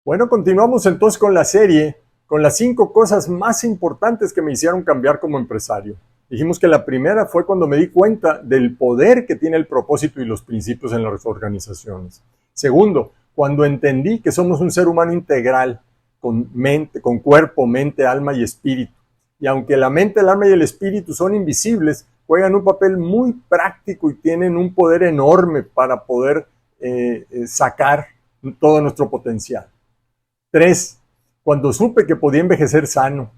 Bueno, continuamos entonces con la serie, con las 5 cosas más importantes que me hicieron cambiar como empresario. Dijimos que la primera fue cuando me di cuenta del poder que tiene el propósito y los principios en las organizaciones. Segundo, cuando entendí que somos un ser humano integral, con mente, con cuerpo, mente, alma y espíritu. Y aunque la mente, el alma y el espíritu son invisibles, juegan un papel muy práctico y tienen un poder enorme para poder sacar todo nuestro potencial. 3, cuando supe que podía envejecer sano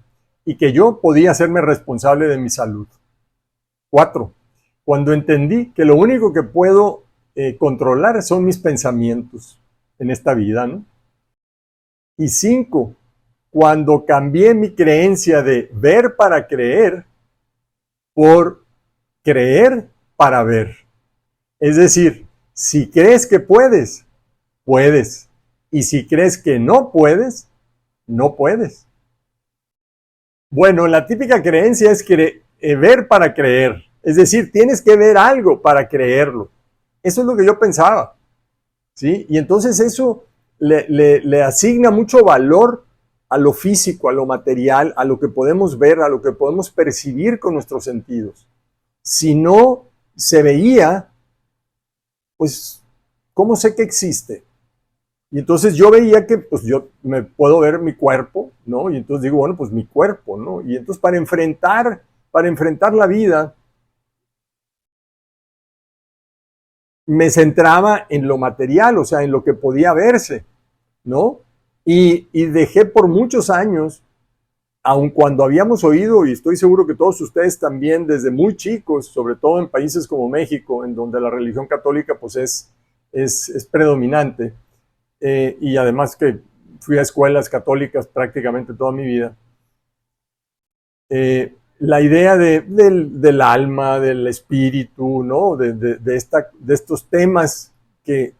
y que yo podía hacerme responsable de mi salud. 4, cuando entendí que lo único que puedo controlar son mis pensamientos en esta vida, ¿no? Y 5, cuando cambié mi creencia de ver para creer por creer para ver. Es decir, si crees que puedes, puedes. Y si crees que no puedes, no puedes. Bueno, la típica creencia es ver para creer. Es decir, tienes que ver algo para creerlo. Eso es lo que yo pensaba. ¿Sí? Y entonces eso le asigna mucho valor a lo físico, a lo material, a lo que podemos ver, a lo que podemos percibir con nuestros sentidos. Si no se veía, pues, ¿cómo sé que existe? Y entonces yo veía que pues yo me puedo ver mi cuerpo, ¿no? Y entonces digo, bueno, pues mi cuerpo, ¿no? Y entonces para enfrentar la vida, me centraba en lo material, o sea, en lo que podía verse, ¿no? Y dejé por muchos años, aun cuando habíamos oído, y estoy seguro que todos ustedes también desde muy chicos, sobre todo en países como México, en donde la religión católica pues es predominante, y además que fui a escuelas católicas prácticamente toda mi vida, la idea del alma, del espíritu, ¿no? de estos temas que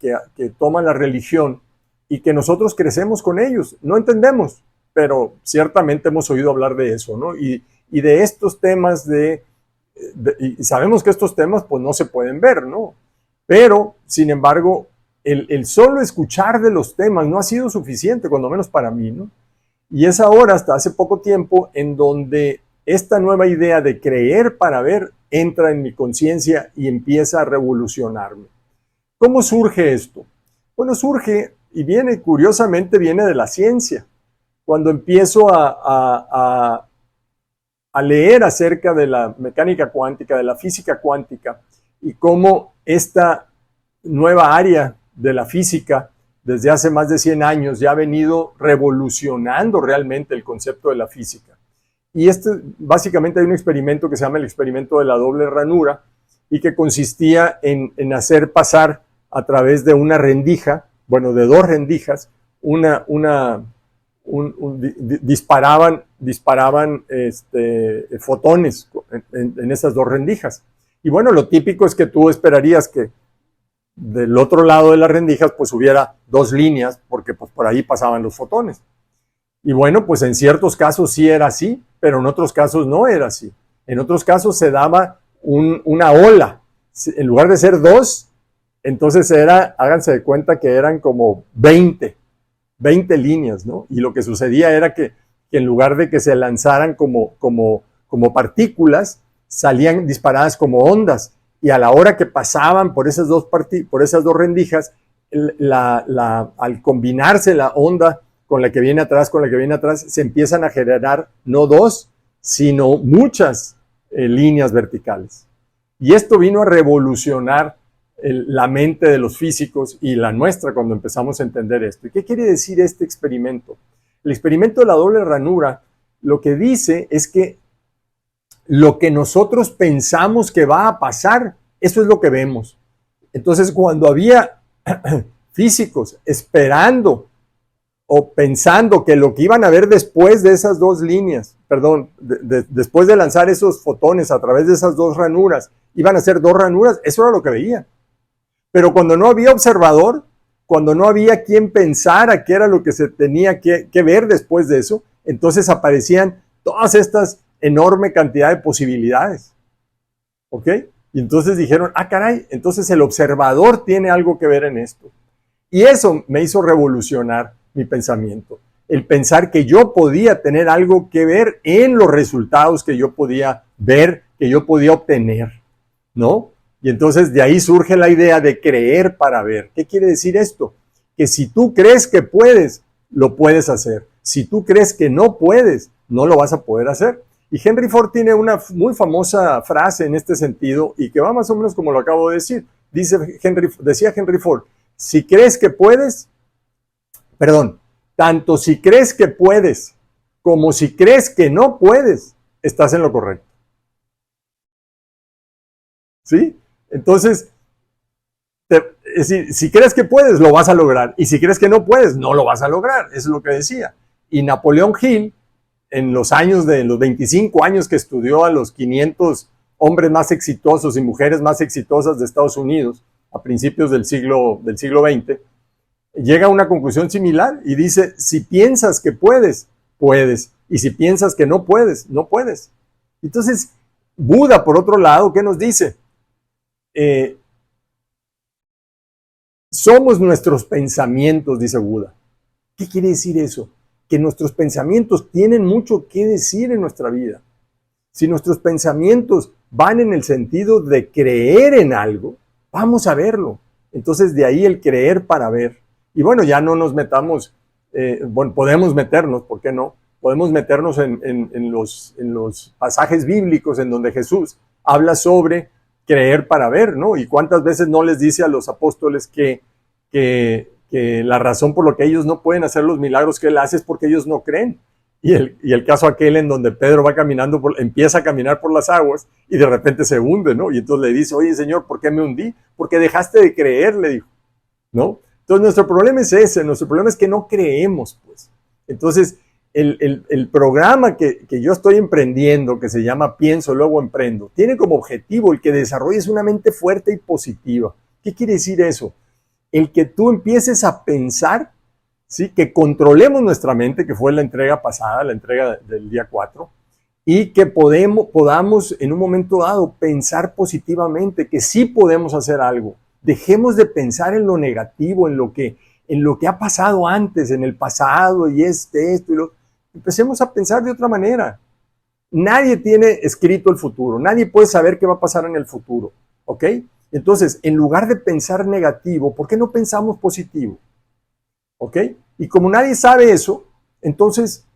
toma la religión y que nosotros crecemos con ellos. No entendemos, pero ciertamente hemos oído hablar de eso, ¿no? Y de estos temas y sabemos que estos temas pues no se pueden ver, ¿no? Pero, sin embargo, el solo escuchar de los temas no ha sido suficiente, cuando menos para mí, ¿no? Y es ahora, hasta hace poco tiempo, en donde esta nueva idea de creer para ver entra en mi conciencia y empieza a revolucionarme. ¿Cómo surge esto? Bueno, surge y curiosamente viene de la ciencia. Cuando empiezo a leer acerca de la mecánica cuántica, de la física cuántica, y cómo esta nueva área de la física desde hace más de 100 años ya ha venido revolucionando realmente el concepto de la física. Y básicamente hay un experimento que se llama el experimento de la doble ranura y que consistía en hacer pasar a través de una rendija, bueno, de 2 rendijas, disparaban fotones en esas 2 rendijas. Y bueno, lo típico es que tú esperarías que del otro lado de las rendijas pues hubiera 2 líneas, porque pues por ahí pasaban los fotones. Y bueno, pues en ciertos casos sí era así, pero en otros casos no era así. En otros casos se daba una ola. En lugar de ser 2, entonces háganse de cuenta que eran como 20 líneas, ¿no? Y lo que sucedía era que en lugar de que se lanzaran como partículas, salían disparadas como ondas. Y a la hora que pasaban por esas 2 rendijas, al combinarse la onda con la que viene atrás, se empiezan a generar no 2, sino muchas líneas verticales. Y esto vino a revolucionar la mente de los físicos y la nuestra cuando empezamos a entender esto. ¿Y qué quiere decir este experimento? El experimento de la doble ranura lo que dice es que lo que nosotros pensamos que va a pasar, eso es lo que vemos. Entonces, cuando había físicos esperando o pensando que lo que iban a ver después de esas 2 líneas, después de lanzar esos fotones a través de esas 2 ranuras, iban a ser 2 ranuras, eso era lo que veían. Pero cuando no había observador, cuando no había quien pensara qué era lo que se tenía que ver después de eso, entonces aparecían todas estas enorme cantidad de posibilidades. ¿Ok? Y entonces dijeron, caray, entonces el observador tiene algo que ver en esto. Y eso me hizo revolucionar. mi pensamiento. El pensar que yo podía tener algo que ver en los resultados que yo podía ver, que yo podía obtener, ¿no? Y entonces de ahí surge la idea de creer para ver. ¿Qué quiere decir esto? Que si tú crees que puedes, lo puedes hacer. Si tú crees que no puedes, no lo vas a poder hacer. Y Henry Ford tiene una muy famosa frase en este sentido y que va más o menos como lo acabo de decir. Decía Henry Ford, si crees que puedes, tanto si crees que puedes como si crees que no puedes, estás en lo correcto. ¿Sí? Entonces, es decir, si crees que puedes, lo vas a lograr. Y si crees que no puedes, no lo vas a lograr. Eso es lo que decía. Y Napoleón Hill, en los 25 años que estudió a los 500 hombres más exitosos y mujeres más exitosas de Estados Unidos, a principios del siglo XX, llega a una conclusión similar y dice, si piensas que puedes, puedes. Y si piensas que no puedes, no puedes. Entonces, Buda, por otro lado, ¿qué nos dice? Somos nuestros pensamientos, dice Buda. ¿Qué quiere decir eso? Que nuestros pensamientos tienen mucho que decir en nuestra vida. Si nuestros pensamientos van en el sentido de creer en algo, vamos a verlo. Entonces de ahí el creer para ver. Y bueno, ya no nos metamos, bueno, podemos meternos, ¿por qué no? Podemos meternos en los pasajes bíblicos en donde Jesús habla sobre creer para ver, ¿no? Y cuántas veces no les dice a los apóstoles que la razón por la que ellos no pueden hacer los milagros que él hace es porque ellos no creen. Y el caso aquel en donde Pedro va caminando, empieza a caminar por las aguas y de repente se hunde, ¿no? Y entonces le dice, oye Señor, ¿por qué me hundí? Porque dejaste de creer, le dijo, ¿no? Entonces nuestro problema es ese, nuestro problema es que no creemos, pues. Entonces el programa que yo estoy emprendiendo, que se llama Pienso, Luego Emprendo, tiene como objetivo el que desarrolles una mente fuerte y positiva. ¿Qué quiere decir eso? El que tú empieces a pensar, ¿sí? Que controlemos nuestra mente, que fue la entrega pasada, la entrega del día 4, y que podamos en un momento dado pensar positivamente, que sí podemos hacer algo. Dejemos de pensar en lo negativo, en lo que ha pasado antes, en el pasado, y esto y lo. Empecemos a pensar de otra manera. Nadie tiene escrito el futuro, nadie puede saber qué va a pasar en el futuro, ¿ok? Entonces, en lugar de pensar negativo, ¿por qué no pensamos positivo? ¿Ok? Y como nadie sabe eso, entonces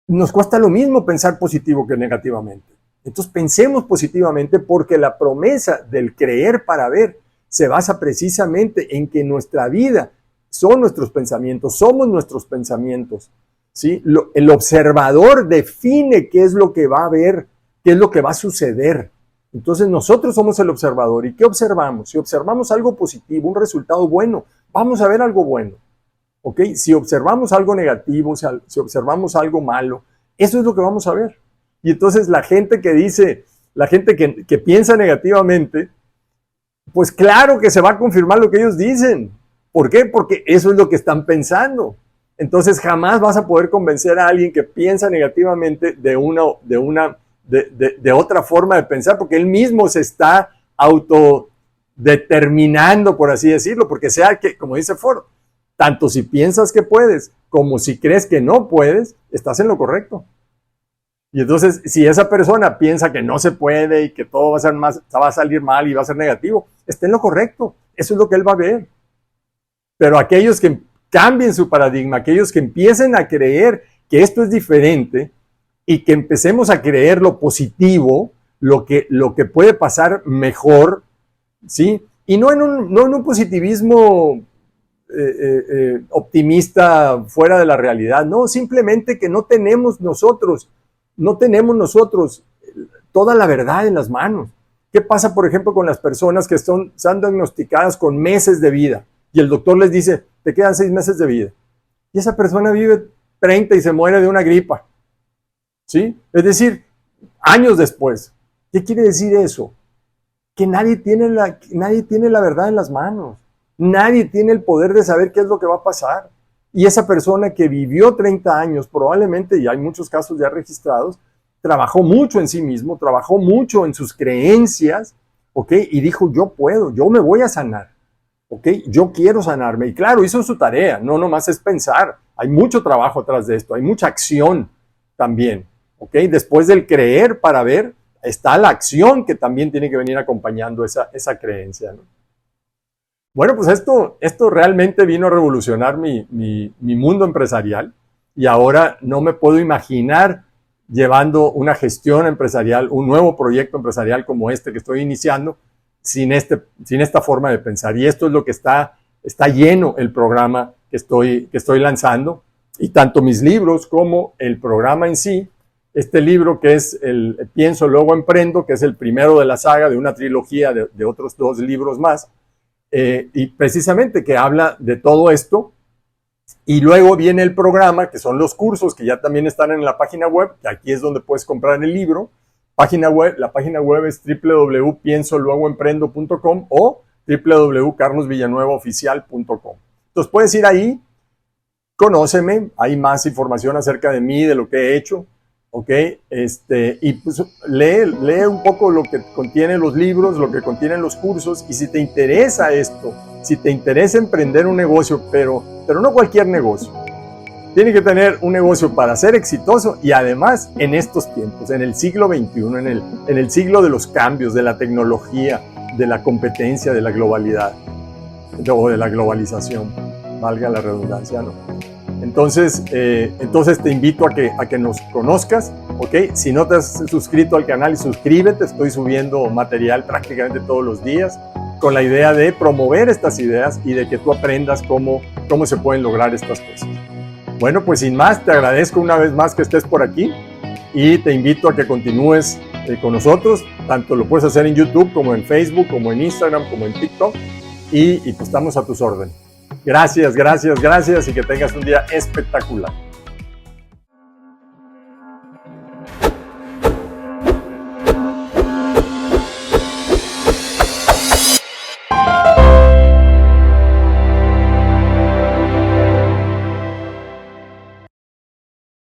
nos cuesta lo mismo pensar positivo que negativamente. Entonces pensemos positivamente porque la promesa del creer para ver se basa precisamente en que nuestra vida son nuestros pensamientos, somos nuestros pensamientos. ¿Sí? El observador define qué es lo que va a ver, qué es lo que va a suceder. Entonces nosotros somos el observador. ¿Y qué observamos? Si observamos algo positivo, un resultado bueno, vamos a ver algo bueno. ¿Ok? Si observamos algo negativo, si observamos algo malo, eso es lo que vamos a ver. Y entonces la gente que piensa negativamente, pues claro que se va a confirmar lo que ellos dicen. ¿Por qué? Porque eso es lo que están pensando. Entonces jamás vas a poder convencer a alguien que piensa negativamente de otra forma de pensar, porque él mismo se está autodeterminando, por así decirlo, porque sea que, como dice Ford, tanto si piensas que puedes como si crees que no puedes, estás en lo correcto. Y entonces, si esa persona piensa que no se puede y que todo va a salir mal y va a ser negativo, está en lo correcto. Eso es lo que él va a ver. Pero aquellos que cambien su paradigma, aquellos que empiecen a creer que esto es diferente y que empecemos a creer lo positivo, lo que puede pasar mejor, ¿sí? Y no en un positivismo optimista fuera de la realidad, no, simplemente que no tenemos nosotros toda la verdad en las manos. ¿Qué pasa, por ejemplo, con las personas que están diagnosticadas con meses de vida y el doctor les dice, te quedan 6 meses de vida? Y esa persona vive 30 y se muere de una gripa, ¿sí? Es decir, años después. ¿Qué quiere decir eso? Que nadie tiene la verdad en las manos. Nadie tiene el poder de saber qué es lo que va a pasar. Y esa persona que vivió 30 años, probablemente, y hay muchos casos ya registrados, trabajó mucho en sí mismo, trabajó mucho en sus creencias, ¿ok? Y dijo, yo puedo, yo me voy a sanar, ¿ok? Yo quiero sanarme. Y claro, hizo su tarea, no nomás es pensar. Hay mucho trabajo atrás de esto, hay mucha acción también, ¿ok? Después del creer para ver, está la acción que también tiene que venir acompañando esa creencia, ¿no? Bueno, pues esto realmente vino a revolucionar mi mundo empresarial y ahora no me puedo imaginar llevando una gestión empresarial, un nuevo proyecto empresarial como este que estoy iniciando, sin esta forma de pensar. Y esto es lo que está lleno el programa que estoy lanzando, y tanto mis libros como el programa en sí. Este libro que es el Pienso, Luego Emprendo, que es el primero de la saga de una trilogía de otros 2 libros más, y precisamente que habla de todo esto. Y luego viene el programa, que son los cursos que ya también están en la página web, que aquí es donde puedes comprar el libro. La página web es www.piensoluegoemprendo.com o www.carlosvillanuevaoficial.com. Entonces puedes ir ahí, conóceme, hay más información acerca de mí, de lo que he hecho, ¿ok? Y pues lee un poco lo que contienen los libros, lo que contienen los cursos, y si te interesa esto, si te interesa emprender un negocio, pero no cualquier negocio, tiene que tener un negocio para ser exitoso, y además en estos tiempos, en el siglo XXI, en el siglo de los cambios, de la tecnología, de la competencia, de la globalidad, o de la globalización, valga la redundancia, ¿no? Entonces te invito a que nos conozcas, ¿ok? Si no te has suscrito al canal, suscríbete, estoy subiendo material prácticamente todos los días, con la idea de promover estas ideas y de que tú aprendas cómo se pueden lograr estas cosas. Bueno, pues sin más, te agradezco una vez más que estés por aquí y te invito a que continúes con nosotros. Tanto lo puedes hacer en YouTube, como en Facebook, como en Instagram, como en TikTok, y pues estamos a tus órdenes. Gracias y que tengas un día espectacular.